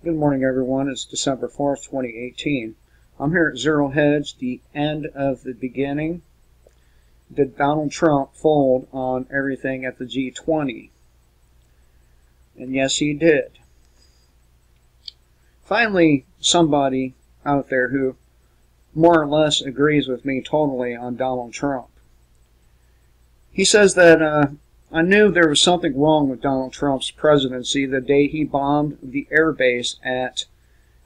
Good morning, everyone. It's December 4th, 2018. I'm here at Zero Hedge, the end of the beginning. Did Donald Trump fold on everything at the G20? And yes, he did. Finally, somebody out there who more or less agrees with me totally on Donald Trump. He says that I knew there was something wrong with Donald Trump's presidency the day he bombed the air base at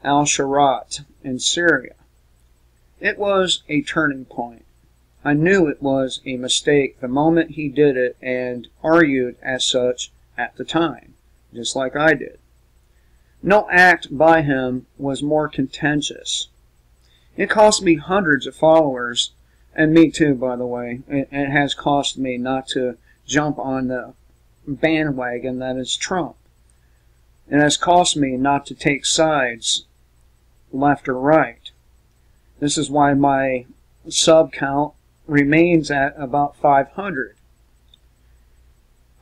al-Sharat in Syria. It was a turning point. I knew it was a mistake the moment he did it and argued as such at the time, just like I did. No act by him was more contentious. It cost me hundreds of followers, and me too, by the way. It has cost me not to jump on the bandwagon that is Trump. It has cost me not to take sides left or right. This is why my sub count remains at about 500.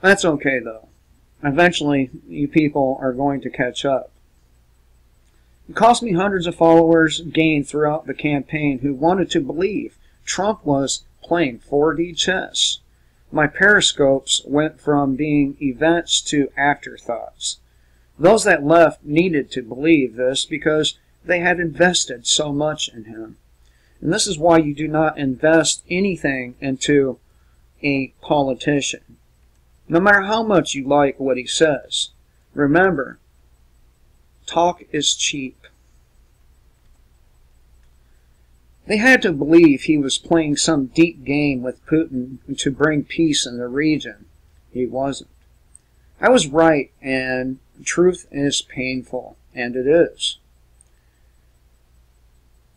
That's okay though. Eventually you people are going to catch up. It cost me hundreds of followers gained throughout the campaign who wanted to believe Trump was playing 4D chess. My periscopes went from being events to afterthoughts. Those that left needed to believe this because they had invested so much in him. And this is why you do not invest anything into a politician, no matter how much you like what he says. Remember, talk is cheap. They had to believe he was playing some deep game with Putin to bring peace in the region. He wasn't. I was right, and truth is painful, and it is.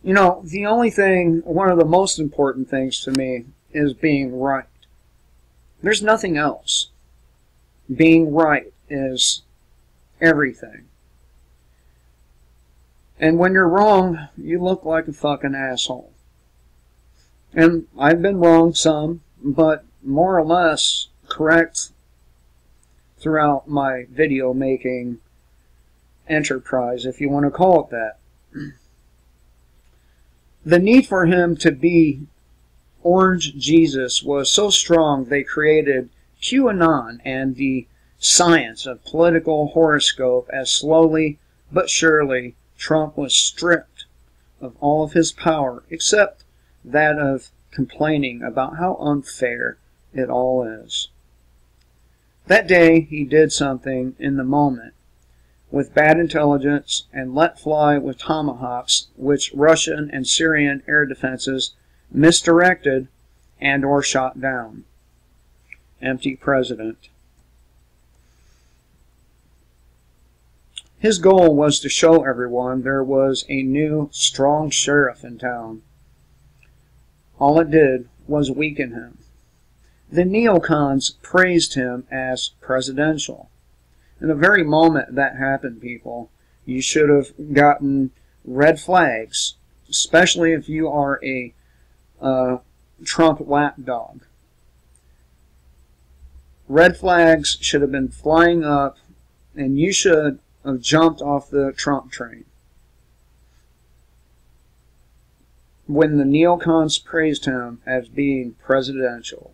You know, the only thing, one of the most important things to me is being right. There's nothing else. Being right is everything. And when you're wrong, you look like a fucking asshole. And I've been wrong some, but more or less correct throughout my video making enterprise, if you want to call it that. The need for him to be Orange Jesus was so strong they created QAnon and the science of political horoscope as slowly but surely Trump was stripped of all of his power except that of complaining about how unfair it all is. That day he did something in the moment with bad intelligence and let fly with tomahawks which Russian and Syrian air defenses misdirected and or shot down. Empty president. His goal was to show everyone there was a new, strong sheriff in town. All it did was weaken him. The neocons praised him as presidential. In the very moment that happened, people, you should have gotten red flags, especially if you are a Trump lapdog. Red flags should have been flying up, and you should have jumped off the Trump train. When the neocons praised him as being presidential.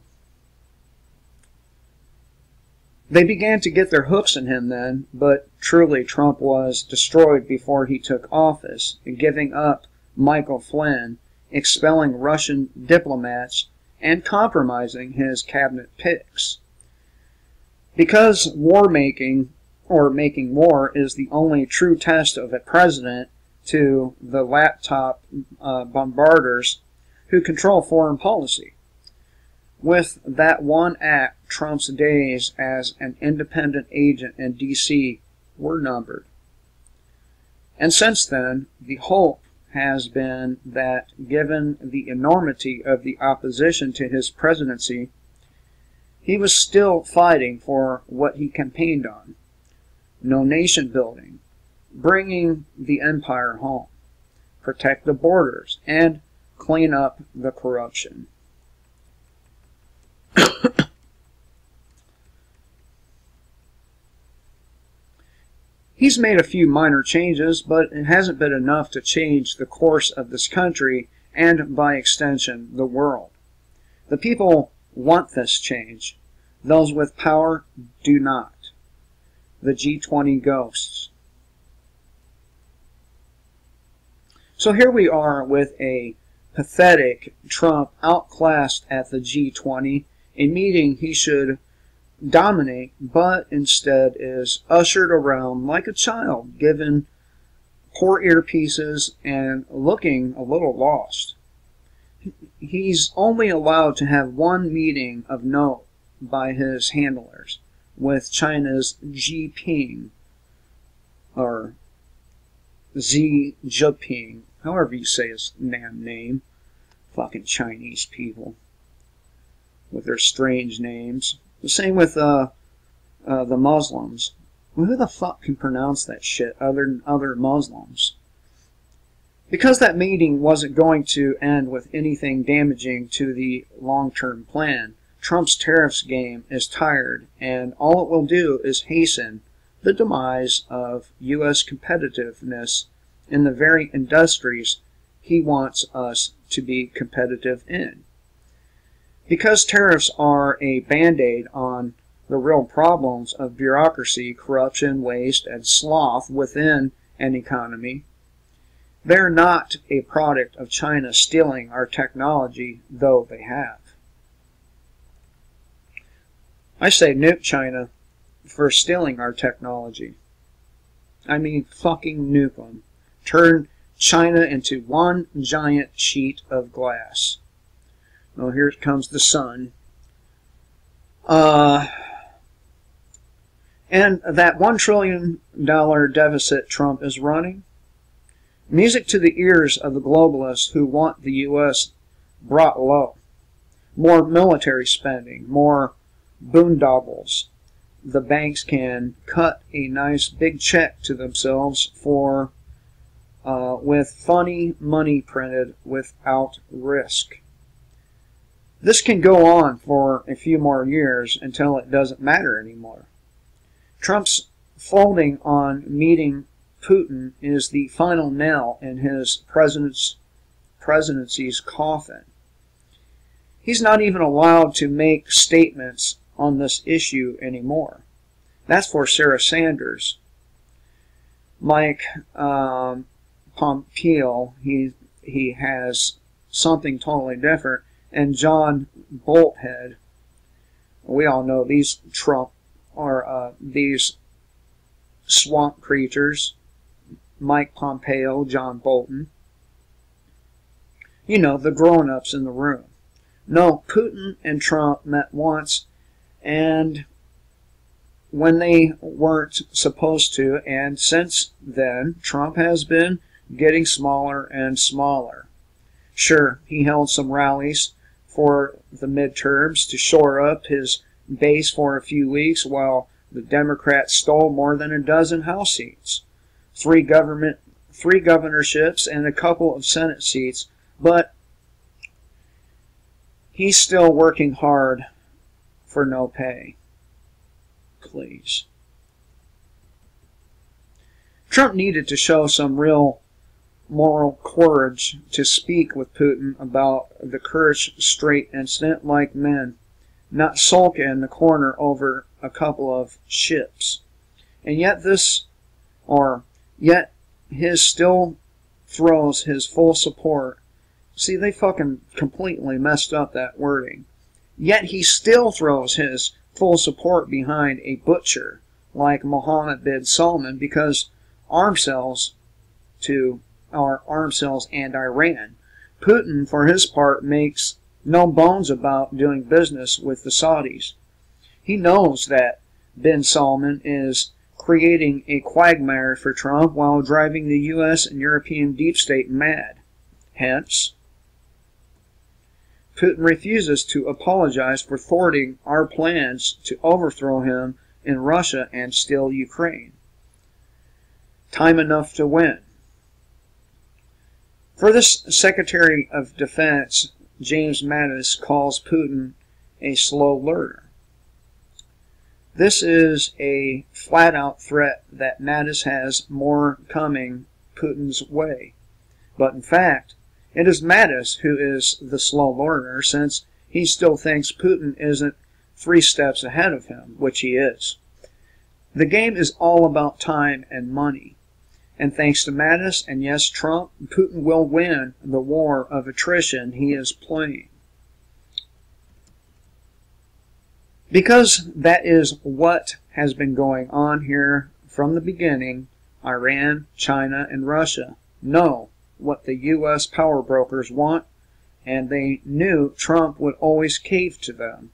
They began to get their hooks in him then, but truly Trump was destroyed before he took office, giving up Michael Flynn, expelling Russian diplomats, and compromising his cabinet picks. Because war-making, or making war, is the only true test of a president to the laptop bombarders who control foreign policy. With that one act, Trump's days as an independent agent in D.C. were numbered. And since then, the hope has been that given the enormity of the opposition to his presidency, he was still fighting for what he campaigned on. No nation building, bringing the empire home, protect the borders, and clean up the corruption. He's made a few minor changes, but it hasn't been enough to change the course of this country and, by extension, the world. The people want this change. Those with power do not. The G20 ghosts. So here we are with a pathetic Trump outclassed at the G20, a meeting he should dominate, but instead is ushered around like a child, given poor earpieces and looking a little lost. He's only allowed to have one meeting of note by his handlers with China's Xi Jinping, or Xi Jinping, however you say his damn name. Fucking Chinese people with their strange names. The same with the Muslims. Well, who the fuck can pronounce that shit other than other Muslims? Because that meeting wasn't going to end with anything damaging to the long-term plan, Trump's tariffs game is tired, and all it will do is hasten the demise of U.S. competitiveness in the very industries he wants us to be competitive in. Because tariffs are a band-aid on the real problems of bureaucracy, corruption, waste, and sloth within an economy, they're not a product of China stealing our technology, though they have. I say nuke China for stealing our technology. I mean fucking nuke them. Turn China into one giant sheet of glass. Well, here comes the sun. And that $1 trillion deficit Trump is running, music to the ears of the globalists who want the U.S. brought low. More military spending, more boondoggles. The banks can cut a nice big check to themselves for with funny money printed without risk. This can go on for a few more years until it doesn't matter anymore. Trump's folding on meeting Putin is the final nail in his presidency's coffin. He's not even allowed to make statements on this issue anymore. That's for Sarah Sanders. Mike Pompeo, he has something totally different. And John Bolthead, we all know these Trump are these swamp creatures. Mike Pompeo, John Bolton. You know, the grown-ups in the room. No, Putin and Trump met once, and when they weren't supposed to, and since then, Trump has been getting smaller and smaller. Sure, he held some rallies for the midterms to shore up his base for a few weeks while the Democrats stole more than a dozen House seats, three governorships, and a couple of Senate seats, but he's still working hard for no pay. Please. Trump needed to show some real moral courage to speak with Putin about the Kerch Strait incident like men, not sulk in the corner over a couple of ships. And yet his still throws his full support. See, they fucking completely messed up that wording. Yet he still throws his full support behind a butcher like Mohammed bin Salman because arms sales and Iran. Putin, for his part, makes no bones about doing business with the Saudis. He knows that bin Salman is creating a quagmire for Trump while driving the U.S. and European deep state mad. Hence, Putin refuses to apologize for thwarting our plans to overthrow him in Russia and steal Ukraine. Time enough to win. For this, Secretary of Defense James Mattis calls Putin a slow learner. This is a flat-out threat that Mattis has more coming Putin's way. But in fact, it is Mattis who is the slow learner, since he still thinks Putin isn't 3 steps ahead of him, which he is. The game is all about time and money. And thanks to Mattis and yes, Trump, Putin will win the war of attrition he is playing. Because that is what has been going on here from the beginning, Iran, China, and Russia know what the U.S. power brokers want, and they knew Trump would always cave to them.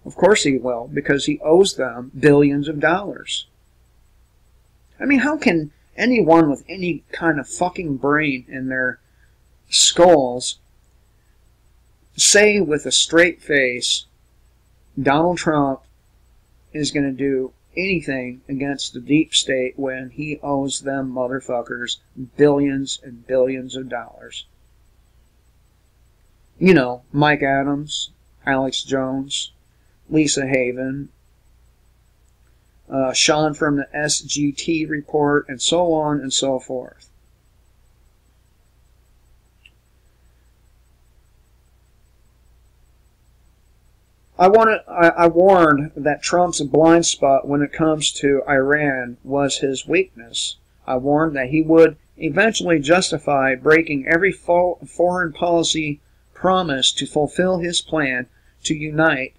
Of course he will, because he owes them billions of dollars. I mean, how can anyone with any kind of fucking brain in their skulls say with a straight face Donald Trump is going to do anything against the deep state when he owes them motherfuckers billions and billions of dollars? You know, Mike Adams, Alex Jones, Lisa Haven, Sean from the SGT report, and so on and so forth. I warned that Trump's blind spot when it comes to Iran was his weakness. I warned that he would eventually justify breaking every foreign policy promise to fulfill his plan to unite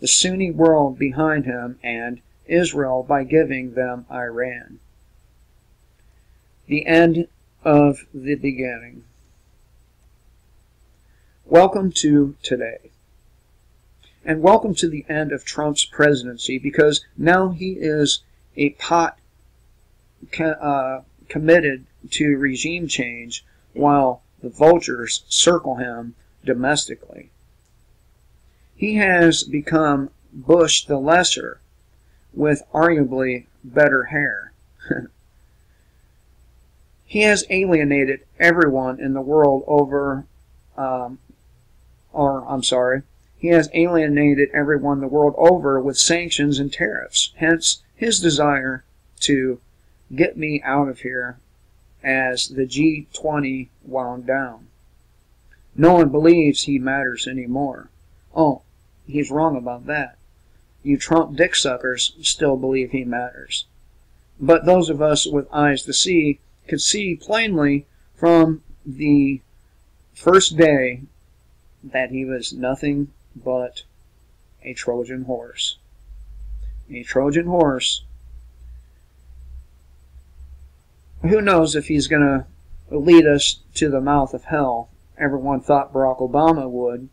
the Sunni world behind him and Israel by giving them Iran. The end of the beginning. Welcome to today. And welcome to the end of Trump's presidency, because now he is a committed to regime change while the vultures circle him domestically. He has become Bush the Lesser, with arguably better hair. He has alienated everyone in the world over, he has alienated everyone the world over with sanctions and tariffs. Hence, his desire to get me out of here as the G20 wound down. No one believes he matters anymore. Oh, he's wrong about that. You Trump dick suckers still believe he matters. But those of us with eyes to see could see plainly from the first day that he was nothing but a Trojan horse. A Trojan horse. Who knows if he's going to lead us to the mouth of hell? Everyone thought Barack Obama would.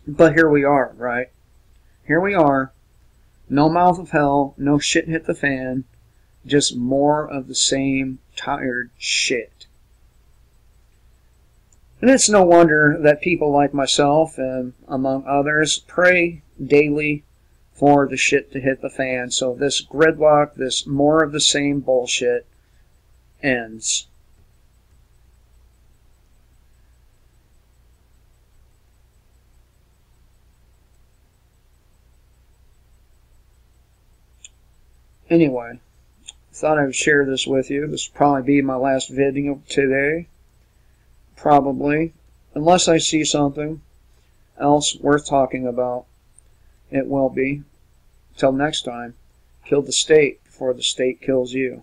But here we are, right? Here we are. No mouth of hell, no shit hit the fan, just more of the same tired shit. And it's no wonder that people like myself, and among others, pray daily for the shit to hit the fan so this gridlock, this more of the same bullshit, ends. Anyway, thought I would share this with you. This will probably be my last video today. Probably. Unless I see something else worth talking about, it will be. Till next time, kill the state before the state kills you.